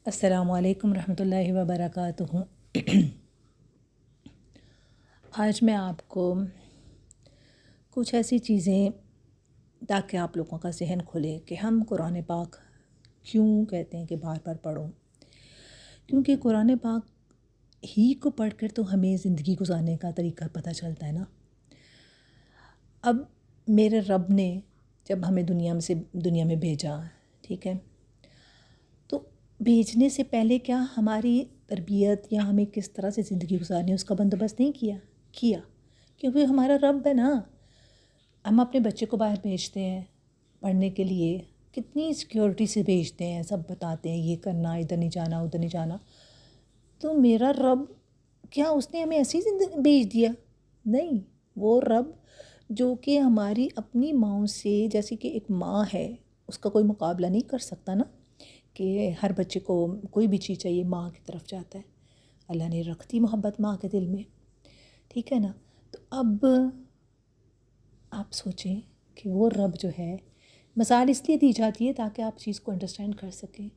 السلام علیکم ورحمۃ اللہ وبرکاتہ۔ آج میں آپ کو کچھ ایسی چیزیں تاکہ آپ لوگوں کا ذہن کھلے کہ ہم قرآن پاک کیوں کہتے ہیں کہ بار بار پڑھو، کیونکہ قرآن پاک ہی کو پڑھ کر تو ہمیں زندگی گزارنے کا طریقہ پتہ چلتا ہے نا۔ اب میرے رب نے جب ہمیں دنیا میں بھیجا، ٹھیک ہے، تو بھیجنے سے پہلے کیا ہماری تربیت یا ہمیں کس طرح سے زندگی گزارنی ہے اس کا بندوبست نہیں کیا کیونکہ ہمارا رب ہے نا۔ ہم اپنے بچے کو باہر بھیجتے ہیں پڑھنے کے لیے، کتنی سیکیورٹی سے بھیجتے ہیں، سب بتاتے ہیں یہ کرنا، ادھر نہیں جانا ادھر نہیں جانا۔ تو میرا رب کیا اس نے ہمیں ایسی زندگی بھیج دیا؟ نہیں، وہ رب جو کہ ہماری اپنی ماؤں سے، جیسے کہ ایک ماں ہے اس کا کوئی مقابلہ نہیں کر سکتا نا، کہ ہر بچے کو کوئی بھی چیز چاہیے ماں کی طرف جاتا ہے۔ اللہ نے رکھ دی محبت ماں کے دل میں، ٹھیک ہے نا۔ تو اب آپ سوچیں کہ وہ رب جو ہے، مثال اس لیے دی جاتی ہے تاکہ آپ چیز کو انڈرسٹینڈ کر سکیں،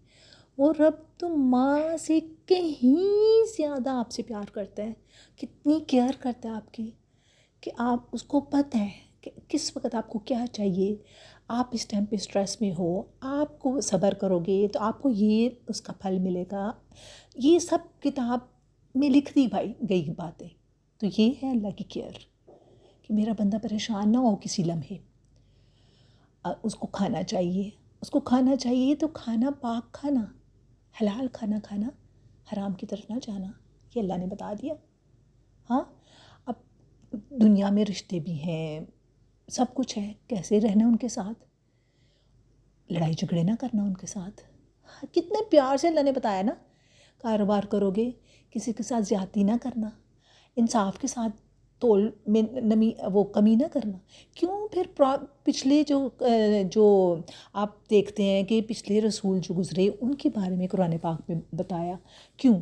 وہ رب تو ماں سے کہیں زیادہ آپ سے پیار کرتا ہے، کتنی کیئر کرتا ہے آپ کی، کہ آپ اس کو پتہ ہے کہ کس وقت آپ کو کیا چاہیے۔ آپ اس ٹائم پہ اسٹریس میں ہو، آپ کو صبر کرو گے تو آپ کو یہ اس کا پھل ملے گا۔ یہ سب کتاب میں لکھ دی گئی باتیں۔ تو یہ ہے اللہ کی کیئر کہ میرا بندہ پریشان نہ ہو کسی لمحے۔ اس کو کھانا چاہیے تو کھانا پاک کھانا، حلال کھانا کھانا، حرام کی طرف نہ جانا، یہ اللہ نے بتا دیا۔ ہاں، اب دنیا میں رشتے بھی ہیں، سب کچھ ہے، کیسے رہنا ان کے ساتھ، لڑائی جھگڑے نہ کرنا ان کے ساتھ، کتنے پیار سے اللہ نے بتایا نا۔ کاروبار کرو گے کسی کے ساتھ زیادتی نہ کرنا، انصاف کے ساتھ تول میں کمی نہ کرنا۔ کیوں پھر پچھلے جو آپ دیکھتے ہیں کہ پچھلے رسول جو گزرے ان کے بارے میں قرآن پاک میں بتایا، کیوں؟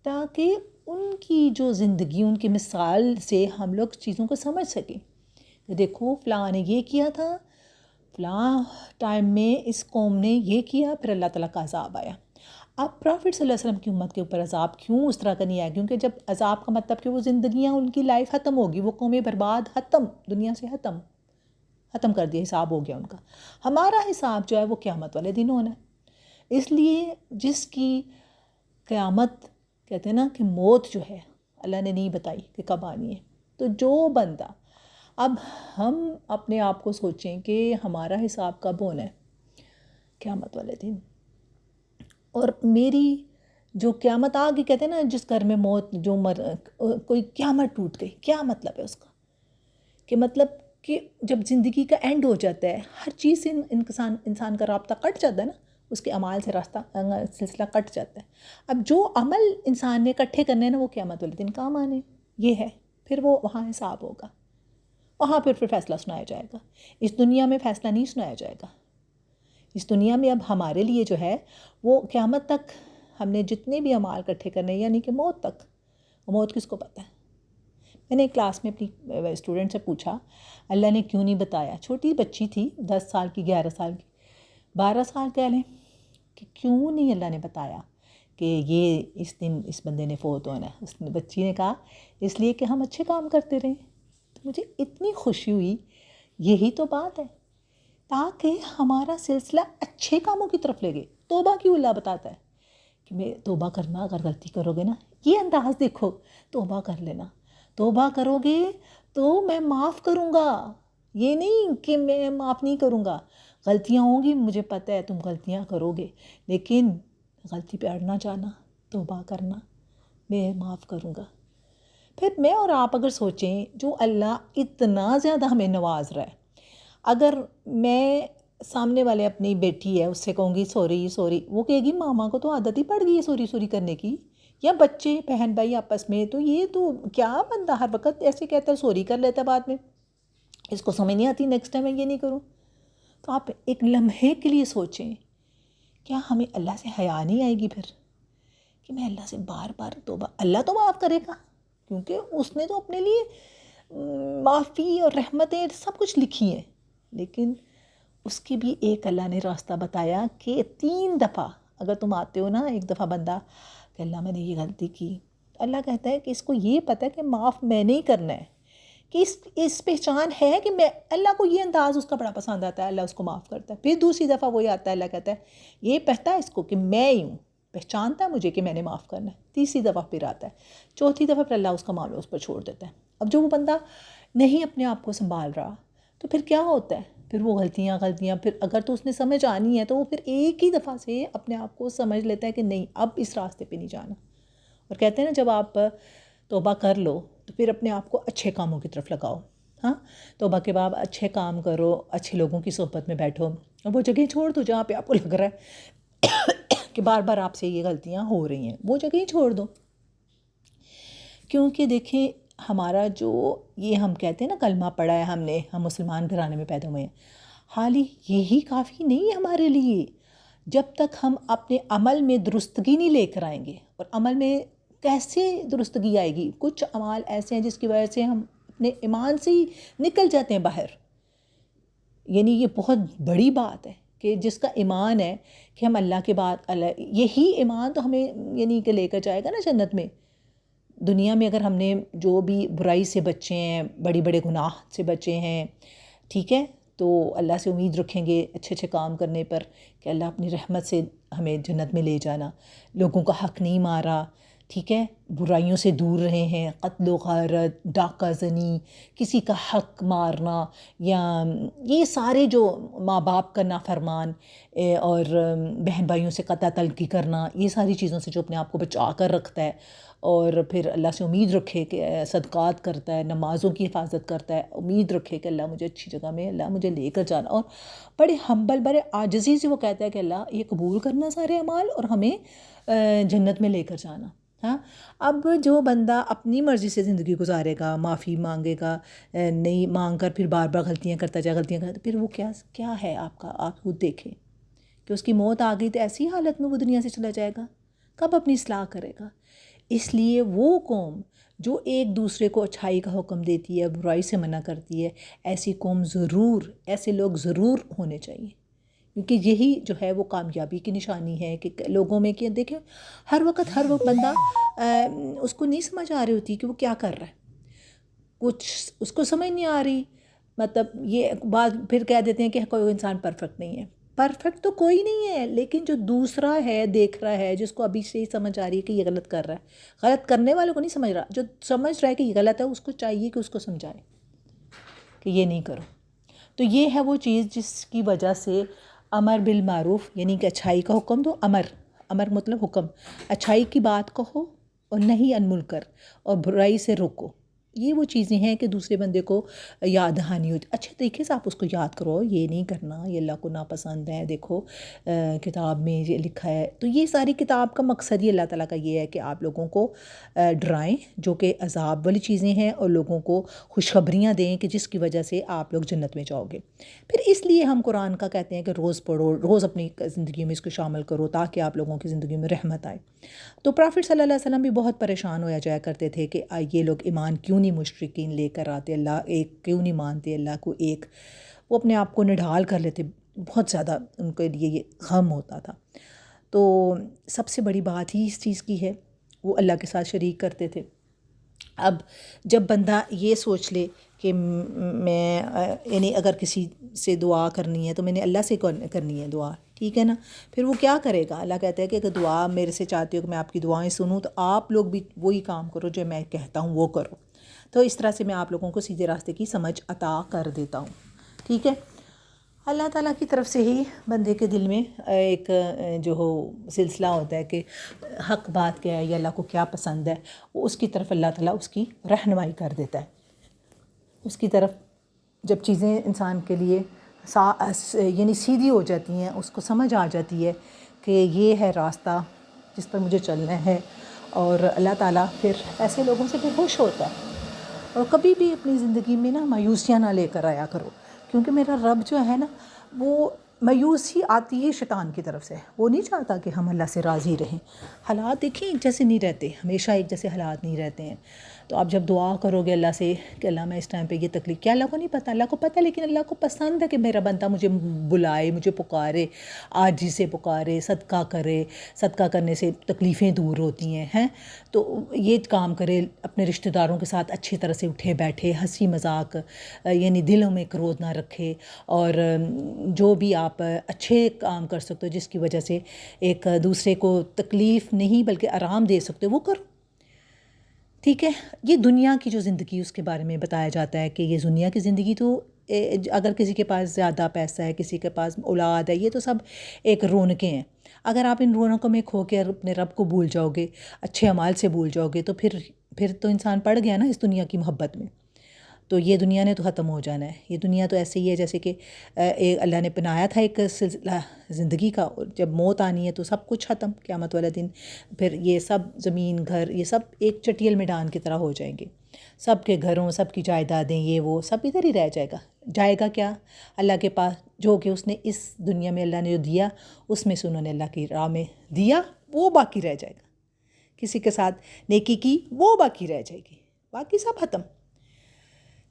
تاکہ ان کی جو زندگی، ان کی مثال سے ہم لوگ چیزوں کو سمجھ سکیں۔ دیکھو فلاں نے یہ کیا تھا، فلاں ٹائم میں اس قوم نے یہ کیا، پھر اللہ تعالیٰ کا عذاب آیا۔ اب پرافٹ صلی اللہ علیہ وسلم کی امت کے اوپر عذاب کیوں اس طرح کا نہیں آیا؟ کیونکہ جب عذاب کا مطلب کہ وہ زندگیاں، ان کی لائف ختم ہوگی، وہ قومیں برباد، ختم، دنیا سے ختم کر دیا، حساب ہو گیا ان کا۔ ہمارا حساب جو ہے وہ قیامت والے دن ہونا ہے۔ اس لیے جس کی قیامت کہتے ہیں نا کہ موت جو ہے اللہ نے نہیں بتائی کہ کب آنی ہے، تو جو بندہ، اب ہم اپنے آپ کو سوچیں کہ ہمارا حساب کب ہونا ہے؟ قیامت والے دن۔ اور میری جو قیامت آ گئی، کہتے ہیں نا جس گھر میں موت کوئی قیامت ٹوٹ گئی، کیا مطلب ہے اس کا؟ کہ مطلب کہ جب زندگی کا اینڈ ہو جاتا ہے، ہر چیز سے انسان کا رابطہ کٹ جاتا ہے نا، اس کے اعمال سے سلسلہ کٹ جاتا ہے۔ اب جو عمل انسان نے اکٹھے کرنے ہیں نا، وہ قیامت والے دن کام آنے، یہ ہے۔ پھر وہ وہاں حساب ہوگا، وہاں پھر فیصلہ سنایا جائے گا۔ اس دنیا میں فیصلہ نہیں سنایا جائے گا۔ اس دنیا میں اب ہمارے لیے جو ہے وہ قیامت تک ہم نے جتنے بھی اعمال اکٹھے کرنے، یعنی کہ موت تک۔ موت کس کو پتہ ہے؟ میں نے ایک کلاس میں اپنی اسٹوڈنٹ سے پوچھا اللہ نے کیوں نہیں بتایا، چھوٹی بچی تھی، 10 سال کی، 11 سال کی، 12 سال کہہ لیں، کہ کیوں نہیں اللہ نے بتایا کہ یہ اس دن اس بندے نے فوت ہونا ہے؟ اس بچی نے کہا اس لیے کہ ہم اچھے کام کرتے رہیں۔ تو مجھے اتنی خوشی ہوئی، یہی تو بات ہے، تاکہ ہمارا سلسلہ اچھے کاموں کی طرف لے گئے۔ توبہ کیوں اللہ بتاتا ہے کہ میں توبہ کرنا، اگر غلطی کرو گے نا، یہ انداز دیکھو، توبہ کر لینا، توبہ کرو گے تو میں معاف کروں گا، یہ نہیں کہ میں معاف نہیں کروں گا۔ غلطیاں ہوں گی، مجھے پتہ ہے تم غلطیاں کرو گے، لیکن غلطی پہ اڑنا جانا، توبہ کرنا، میں معاف کروں گا۔ پھر میں اور آپ اگر سوچیں، جو اللہ اتنا زیادہ ہمیں نواز رہا ہے، اگر میں سامنے والے اپنی بیٹی ہے اس سے کہوں گی سوری، وہ کہے گی ماما کو تو عادت ہی پڑ گئی ہے سوری کرنے کی، یا بچے بہن بھائی آپس میں، تو یہ تو کیا بندہ ہر وقت ایسے کہتا ہے، سوری کر لیتا ہے بعد میں، اس کو سمجھ نہیں آتی نیکسٹ ٹائم میں یہ نہیں کروں۔ تو آپ ایک لمحے کے لیے سوچیں، کیا ہمیں اللہ سے حیا نہیں آئے گی پھر کہ میں اللہ سے بار بار توبہ؟ اللہ تو معاف کرے گا کیونکہ اس نے تو اپنے لیے معافی اور رحمتیں سب کچھ لکھی ہیں، لیکن اس کی بھی ایک اللہ نے راستہ بتایا کہ 3 دفعہ اگر تم آتے ہو نا ایک دفعہ بندہ کہ اللہ میں نے یہ غلطی کی، اللہ کہتا ہے کہ اس کو یہ پتہ ہے کہ معاف میں نہیں کرنا ہے، کہ اس پہچان ہے کہ میں، اللہ کو یہ انداز اس کا بڑا پسند آتا ہے، اللہ اس کو معاف کرتا ہے۔ پھر دوسری دفعہ وہی آتا ہے، اللہ کہتا ہے یہ پتہ ہے اس کو کہ میں ہی ہوں، پہچانتا ہے مجھے کہ میں نے معاف کرنا ہے۔ تیسری دفعہ پھر آتا ہے، چوتھی دفعہ پھر اللہ اس کا معاملہ اس پر چھوڑ دیتا ہے۔ اب جو وہ بندہ نہیں اپنے آپ کو سنبھال رہا تو پھر کیا ہوتا ہے، پھر وہ غلطیاں پھر اگر تو اس نے سمجھ آنی ہے تو وہ پھر ایک ہی دفعہ سے اپنے آپ کو سمجھ لیتا ہے کہ نہیں اب اس راستے پہ نہیں جانا۔ اور کہتے ہیں نا جب آپ توبہ کر لو تو پھر اپنے آپ کو اچھے کاموں کی طرف لگاؤ، ہاں، توبہ کے بعد اچھے کام کرو، اچھے لوگوں کی صحبت میں بیٹھو، اور وہ جگہیں چھوڑ دو جہاں پہ آپ کو لگ رہا ہے کہ بار بار آپ سے یہ غلطیاں ہو رہی ہیں، وہ جگہیں چھوڑ دو۔ کیونکہ دیکھیں ہمارا جو یہ ہم کہتے ہیں نا کلمہ پڑھا ہے ہم نے، ہم مسلمان گھرانے میں پیدا ہوئے ہیں، حالی یہی کافی نہیں ہے ہمارے لیے جب تک ہم اپنے عمل میں درستگی نہیں لے کر آئیں گے۔ اور عمل میں کیسے درستگی آئے گی؟ کچھ اعمال ایسے ہیں جس کی وجہ سے ہم اپنے ایمان سے ہی نکل جاتے ہیں باہر، یعنی یہ بہت بڑی بات ہے کہ جس کا ایمان ہے کہ ہم اللہ کے بعد یہی ایمان تو ہمیں یعنی کہ لے کر جائے گا نا جنت میں۔ دنیا میں اگر ہم نے جو بھی برائی سے بچے ہیں، بڑے بڑے گناہ سے بچے ہیں، ٹھیک ہے، تو اللہ سے امید رکھیں گے اچھے اچھے کام کرنے پر کہ اللہ اپنی رحمت سے ہمیں جنت میں لے جانا، لوگوں کا حق نہیں مارا، ٹھیک ہے، برائیوں سے دور رہے ہیں، قتل و غارت، ڈاکہ زنی، کسی کا حق مارنا، یا یہ سارے جو ماں باپ کا نافرمان اور بہن بھائیوں سے قطع تلقی کرنا، یہ ساری چیزوں سے جو اپنے آپ کو بچا کر رکھتا ہے اور پھر اللہ سے امید رکھے کہ صدقات کرتا ہے، نمازوں کی حفاظت کرتا ہے، امید رکھے کہ اللہ مجھے اچھی جگہ میں اللہ مجھے لے کر جانا، اور بڑے ہمبل بڑے عاجزی سے وہ کہتا ہے کہ اللہ یہ قبول کرنا سارے اعمال اور ہمیں جنت میں لے کر جانا۔ ہاں، اب جو بندہ اپنی مرضی سے زندگی گزارے گا، معافی مانگے گا، نہیں مانگ کر پھر بار بار غلطیاں کرتا جائے، پھر وہ کیا ہے آپ کا، آپ خود دیکھیں کہ اس کی موت آ گئی تو ایسی حالت میں وہ دنیا سے چلا جائے گا، کب اپنی اصلاح کرے گا؟ اس لیے وہ قوم جو ایک دوسرے کو اچھائی کا حکم دیتی ہے، برائی سے منع کرتی ہے، ایسی قوم ضرور، ایسے لوگ ضرور ہونے چاہیے، کیونکہ یہی جو ہے وہ کامیابی کی نشانی ہے کہ لوگوں میں کہ دیکھیں ہر وقت بندہ اس کو نہیں سمجھ آ رہی ہوتی کہ وہ کیا کر رہا ہے، کچھ اس کو سمجھ نہیں آ رہی، مطلب یہ بات پھر کہہ دیتے ہیں کہ کوئی انسان پرفیکٹ نہیں ہے، پرفیکٹ تو کوئی نہیں ہے، لیکن جو دوسرا ہے دیکھ رہا ہے، جس کو ابھی سے ہی سمجھ آ رہی ہے کہ یہ غلط کر رہا ہے، غلط کرنے والوں کو نہیں سمجھ رہا، جو سمجھ رہا ہے کہ یہ غلط ہے اس کو چاہیے کہ اس کو سمجھائے کہ یہ نہیں کرو۔ تو یہ ہے وہ چیز جس کی وجہ سے امر بالمعروف یعنی کہ اچھائی کا حکم دو، امر مطلب حکم، اچھائی کی بات کہو اور نہیں عن منکر، اور برائی سے روکو، یہ وہ چیزیں ہیں کہ دوسرے بندے کو یاد دہانی ہوتی، اچھے طریقے سے آپ اس کو یاد کرو، یہ نہیں کرنا، یہ اللہ کو ناپسند ہے، دیکھو کتاب میں یہ لکھا ہے۔ تو یہ ساری کتاب کا مقصد ہی اللہ تعالیٰ کا یہ ہے کہ آپ لوگوں کو ڈرائیں جو کہ عذاب والی چیزیں ہیں، اور لوگوں کو خوشخبریاں دیں کہ جس کی وجہ سے آپ لوگ جنت میں جاؤ گے۔ پھر اس لیے ہم قرآن کا کہتے ہیں کہ روز پڑھو، روز اپنی زندگی میں اس کو شامل کرو تاکہ آپ لوگوں کی زندگی میں رحمت آئے۔ تو پرافٹ صلی اللہ علیہ وسلم بھی بہت پریشان ہویا جایا کرتے تھے کہ یہ لوگ ایمان کیوں نہیں مشرکین لے کر آتے، اللہ ایک کیوں نہیں مانتے، اللہ کو ایک، وہ اپنے آپ کو نڈھال کر لیتے، بہت زیادہ ان کے لیے یہ غم ہوتا تھا۔ تو سب سے بڑی بات ہی اس چیز کی ہے، وہ اللہ کے ساتھ شریک کرتے تھے۔ اب جب بندہ یہ سوچ لے کہ میں یعنی اگر کسی سے دعا کرنی ہے تو میں نے اللہ سے کرنی ہے دعا، ٹھیک ہے نا، پھر وہ کیا کرے گا؟ اللہ کہتا ہے کہ اگر دعا میرے سے چاہتے ہو کہ میں آپ کی دعائیں سنوں تو آپ لوگ بھی وہی کام کرو جو میں کہتا ہوں وہ کرو، تو اس طرح سے میں آپ لوگوں کو سیدھے راستے کی سمجھ عطا کر دیتا ہوں، ٹھیک ہے۔ اللہ تعالیٰ کی طرف سے ہی بندے کے دل میں ایک جو سلسلہ ہوتا ہے کہ حق بات کیا ہے یا اللہ کو کیا پسند ہے، وہ اس کی طرف اللہ تعالیٰ اس کی رہنمائی کر دیتا ہے، اس کی طرف جب چیزیں انسان کے لیے یعنی سیدھی ہو جاتی ہیں، اس کو سمجھ آ جاتی ہے کہ یہ ہے راستہ جس پر مجھے چلنا ہے، اور اللہ تعالیٰ پھر ایسے لوگوں سے پھر خوش ہوتا ہے۔ اور کبھی بھی اپنی زندگی میں نا مایوسیاں نہ لے کر آیا کرو، کیونکہ میرا رب جو ہے نا وہ مایوسی آتی ہے شیطان کی طرف سے، وہ نہیں چاہتا کہ ہم اللہ سے راضی رہیں۔ حالات دیکھیں ایک جیسے نہیں رہتے، ہمیشہ ایک جیسے حالات نہیں رہتے ہیں، تو آپ جب دعا کرو گے اللہ سے کہ اللہ میں اس ٹائم پہ یہ تکلیف، کیا اللہ کو نہیں پتہ؟ اللہ کو پتہ ہے، لیکن اللہ کو پسند ہے کہ میرا بندہ مجھے بلائے، مجھے پکارے، عاجزی سے پکارے، صدقہ کرے، صدقہ کرنے سے تکلیفیں دور ہوتی ہیں تو یہ کام کرے، اپنے رشتہ داروں کے ساتھ اچھی طرح سے اٹھے بیٹھے، ہنسی مذاق، یعنی دلوں میں کروھ نہ رکھے، اور جو بھی آپ اچھے کام کر سکتے ہو جس کی وجہ سے ایک دوسرے کو تکلیف نہیں بلکہ آرام دے سکتے ہو وہ کرو، ٹھیک ہے؟ یہ دنیا کی جو زندگی اس کے بارے میں بتایا جاتا ہے کہ یہ دنیا کی زندگی تو اگر کسی کے پاس زیادہ پیسہ ہے، کسی کے پاس اولاد ہے، یہ تو سب ایک رونقیں ہیں، اگر آپ ان رونقوں میں کھو کے اپنے رب کو بھول جاؤ گے، اچھے اعمال سے بھول جاؤ گے، تو پھر تو انسان پڑ گیا نا اس دنیا کی محبت میں، تو یہ دنیا نے تو ختم ہو جانا ہے۔ یہ دنیا تو ایسے ہی ہے جیسے کہ اللہ نے بنایا تھا ایک سلسلہ زندگی کا، اور جب موت آنی ہے تو سب کچھ ختم، قیامت والا دن پھر یہ سب زمین گھر یہ سب ایک چٹیل میدان کی طرح ہو جائیں گے، سب کے گھروں، سب کی جائیدادیں، یہ وہ سب ادھر ہی رہ جائے گا کیا اللہ کے پاس؟ جو کہ اس نے اس دنیا میں اللہ نے جو دیا اس میں سے انہوں نے اللہ کی راہ میں دیا، وہ باقی رہ جائے گا، کسی کے ساتھ نیکی کی وہ باقی رہ جائے گی، باقی سب ختم۔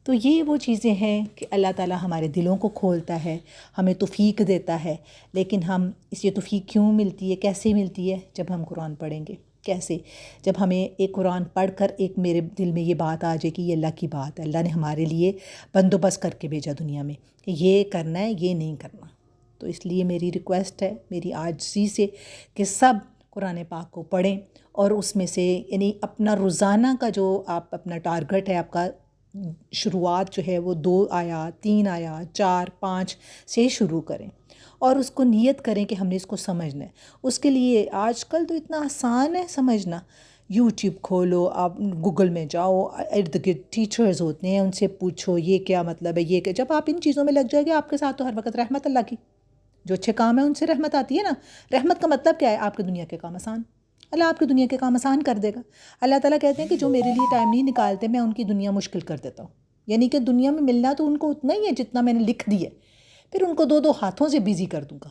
تو یہ وہ چیزیں ہیں کہ اللہ تعالیٰ ہمارے دلوں کو کھولتا ہے، ہمیں توفیق دیتا ہے، لیکن ہم اس یہ توفیق کیوں ملتی ہے، کیسے ملتی ہے؟ جب ہم قرآن پڑھیں گے۔ کیسے؟ جب ہمیں ایک قرآن پڑھ کر ایک میرے دل میں یہ بات آ جائے کہ یہ اللہ کی بات ہے، اللہ نے ہمارے لیے بندوبست کر کے بھیجا دنیا میں کہ یہ کرنا ہے، یہ نہیں کرنا۔ تو اس لیے میری ریکویسٹ ہے، میری عاجزی سے، کہ سب قرآن پاک کو پڑھیں، اور اس میں سے یعنی اپنا روزانہ کا جو آپ اپنا ٹارگٹ ہے آپ کا، شروعات جو ہے وہ 2 آیات 3 آیات 4 5 سے شروع کریں، اور اس کو نیت کریں کہ ہم نے اس کو سمجھنا ہے۔ اس کے لیے آج کل تو اتنا آسان ہے سمجھنا، یوٹیوب کھولو، آپ گوگل میں جاؤ، ارد گرد ٹیچرز ہوتے ہیں، ان سے پوچھو یہ کیا مطلب ہے، یہ کہ جب آپ ان چیزوں میں لگ جائے گے آپ کے ساتھ تو ہر وقت رحمت اللہ کی، جو اچھے کام ہیں ان سے رحمت آتی ہے نا۔ رحمت کا مطلب کیا ہے؟ آپ کے دنیا کے کام آسان، اللہ آپ کی دنیا کے کام آسان کر دے گا۔ اللہ تعالیٰ کہتے ہیں کہ جو میرے لیے ٹائم نہیں نکالتے میں ان کی دنیا مشکل کر دیتا ہوں، یعنی کہ دنیا میں ملنا تو ان کو اتنا ہی ہے جتنا میں نے لکھ دی ہے، پھر ان کو 2 ہاتھوں سے بیزی کر دوں گا۔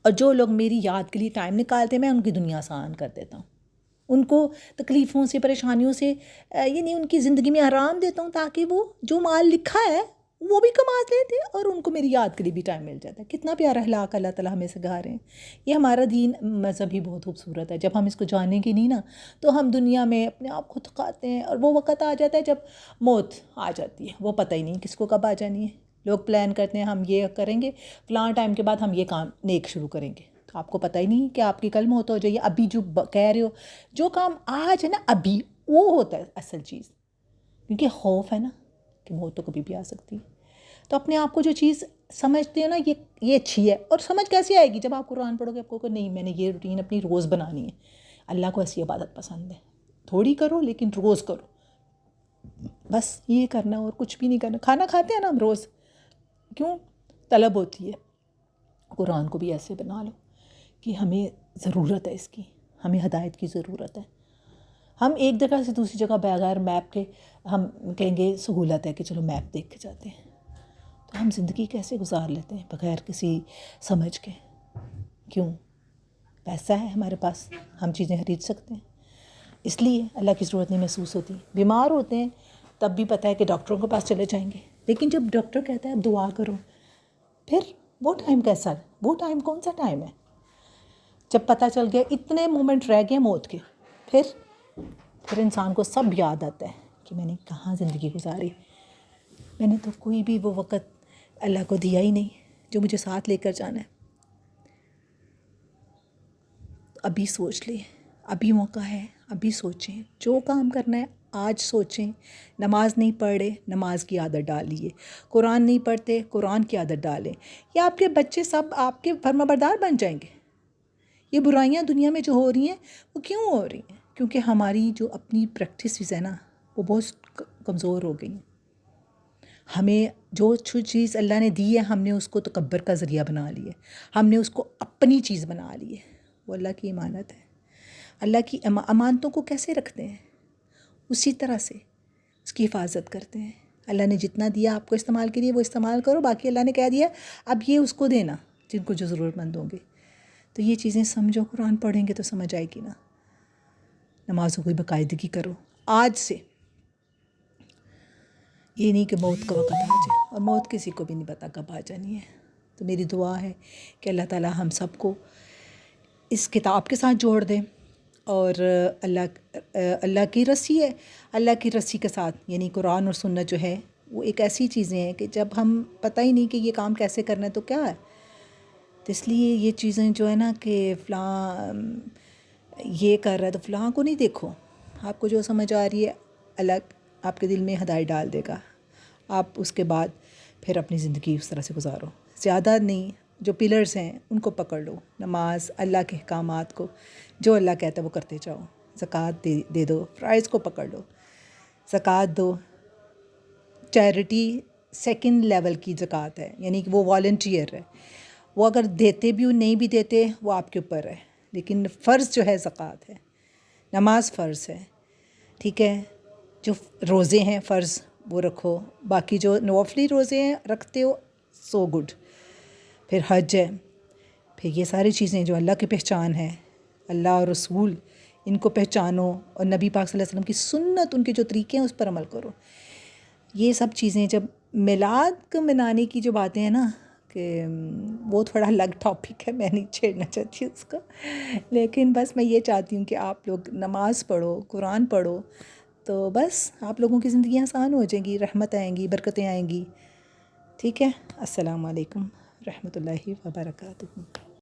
اور جو لوگ میری یاد کے لیے ٹائم نکالتے ہیں میں ان کی دنیا آسان کر دیتا ہوں، ان کو تکلیفوں سے، پریشانیوں سے، یعنی ان کی زندگی میں آرام دیتا ہوں، تاکہ وہ جو مال لکھا ہے وہ بھی کما لیتے اور ان کو میری یاد کے لیے بھی ٹائم مل جاتا ہے۔ کتنا پیارا اخلاق اللہ تعالیٰ ہمیں سکھا رہے ہیں۔ یہ ہمارا دین مذہب ہی بہت خوبصورت ہے، جب ہم اس کو جانیں گے نہیں نا تو ہم دنیا میں اپنے آپ کو تھکاتے ہیں، اور وہ وقت آ جاتا ہے جب موت آ جاتی ہے، وہ پتہ ہی نہیں کس کو کب آ جانی ہے۔ لوگ پلان کرتے ہیں ہم یہ کریں گے، فلاں ٹائم کے بعد ہم یہ کام نیک شروع کریں گے، تو آپ کو پتہ ہی نہیں کہ آپ کی کل موت ہو جائے، ابھی جو کہہ رہے ہو جو کام آج ہے نا ابھی، وہ ہوتا ہے اصل چیز، کیونکہ خوف ہے نا کہ موت تو کبھی بھی آ سکتی ہے۔ تو اپنے آپ کو جو چیز سمجھتے ہیں نا یہ اچھی ہے، اور سمجھ کیسے آئے گی؟ جب آپ قرآن پڑھو گے آپ کو کہ نہیں میں نے یہ روٹین اپنی روز بنانی ہے، اللہ کو ایسی عبادت پسند ہے، تھوڑی کرو لیکن روز کرو، بس یہ کرنا اور کچھ بھی نہیں کرنا۔ کھانا کھاتے ہیں نا ہم روز، کیوں؟ طلب ہوتی ہے، قرآن کو بھی ایسے بنا لو کہ ہمیں ضرورت ہے اس کی، ہمیں ہدایت کی ضرورت ہے۔ ہم ایک جگہ سے دوسری جگہ بغیر میپ کے ہم کہیں گے سہولت ہے کہ چلو میپ دیکھ کے جاتے ہیں، تو ہم زندگی کیسے گزار لیتے ہیں بغیر کسی سمجھ کے؟ کیوں؟ پیسہ ہے ہمارے پاس، ہم چیزیں خرید سکتے ہیں، اس لیے اللہ کی ضرورت نہیں محسوس ہوتی۔ بیمار ہوتے ہیں تب بھی پتہ ہے کہ ڈاکٹروں کے پاس چلے جائیں گے، لیکن جب ڈاکٹر کہتا ہے اب دعا کرو، پھر وہ ٹائم کیسا ہے؟ وہ ٹائم کون سا ٹائم ہے؟ جب پتہ چل گیا اتنے مومنٹ رہ گئے موت کے، پھر انسان کو سب یاد آتا ہے کہ میں نے کہاں زندگی گزاری، میں نے تو کوئی بھی وہ وقت اللہ کو دیا ہی نہیں جو مجھے ساتھ لے کر جانا ہے۔ ابھی سوچ لیں، ابھی موقع ہے، ابھی سوچیں، جو کام کرنا ہے آج سوچیں۔ نماز نہیں پڑھ رہے، نماز کی عادت ڈالیے، قرآن نہیں پڑھتے، قرآن کی عادت ڈالیں، یا آپ کے بچے سب آپ کے فرمانبردار بن جائیں گے۔ یہ برائیاں دنیا میں جو ہو رہی ہیں وہ کیوں ہو رہی ہیں؟ کیونکہ ہماری جو اپنی پریکٹسز ہے نا وہ بہت کمزور ہو گئی ہیں۔ ہمیں جو چیز اللہ نے دی ہے ہم نے اس کو تکبر کا ذریعہ بنا لی ہے، ہم نے اس کو اپنی چیز بنا لی ہے۔ وہ اللہ کی امانت ہے، اللہ کی امانتوں کو کیسے رکھتے ہیں؟ اسی طرح سے اس کی حفاظت کرتے ہیں۔ اللہ نے جتنا دیا آپ کو استعمال کے لیے وہ استعمال کرو، باقی اللہ نے کہہ دیا اب یہ اس کو دینا جن کو جو ضرورت مند ہوں گے۔ تو یہ چیزیں سمجھو، قرآن پڑھیں گے تو سمجھ آئے گی نا۔ نمازوں کی باقاعدگی کرو آج سے. یہ نہیں کہ موت کا وقت آ جائے، اور موت کسی کو بھی نہیں پتہ کب آ جانی ہے. تو میری دعا ہے کہ اللہ تعالیٰ ہم سب کو اس کتاب کے ساتھ جوڑ دے، اور اللہ کی رسی ہے، اللہ کی رسی کے ساتھ یعنی قرآن اور سنت جو ہے وہ ایک ایسی چیزیں ہیں کہ جب ہم پتہ ہی نہیں کہ یہ کام کیسے کرنا ہے تو کیا ہے. تو اس لیے یہ چیزیں جو ہے نا کہ فلاں یہ کر رہا ہے تو فلاں کو نہیں دیکھو، آپ کو جو سمجھ آ رہی ہے اللہ آپ کے دل میں ہدایت ڈال دے گا. آپ اس کے بعد پھر اپنی زندگی اس طرح سے گزارو. زیادہ نہیں، جو پلرز ہیں ان کو پکڑ لو، نماز، اللہ کے احکامات کو، جو اللہ کہتا ہے وہ کرتے جاؤ. زکوٰۃ دے دو، فرائض کو پکڑ لو، زکوٰۃ دو. چیریٹی سیکنڈ لیول کی زکوٰۃ ہے، یعنی کہ وہ والنٹیئر ہے، وہ اگر دیتے بھی نہیں بھی دیتے وہ آپ کے اوپر ہے، لیکن فرض جو ہے زکوٰۃ ہے. نماز فرض ہے، ٹھیک ہے. جو روزے ہیں فرض وہ رکھو، باقی جو نوافلی روزے ہیں رکھتے ہو سو گڈ. پھر حج ہے، پھر یہ ساری چیزیں جو اللہ کی پہچان ہے، اللہ اور رسول ان کو پہچانو، اور نبی پاک صلی اللہ علیہ وسلم کی سنت، ان کے جو طریقے ہیں اس پر عمل کرو. یہ سب چیزیں جب میلاد کو منانے کی جو باتیں ہیں نا کہ وہ تھوڑا الگ ٹاپک ہے، میں نہیں چھیڑنا چاہتی اس کو، لیکن بس میں یہ چاہتی ہوں کہ آپ لوگ نماز پڑھو، قرآن پڑھو، تو بس آپ لوگوں کی زندگیاں آسان ہو جائیں گی، رحمت آئیں گی، برکتیں آئیں گی. ٹھیک ہے. السلام علیکم رحمۃ اللہ وبرکاتہ.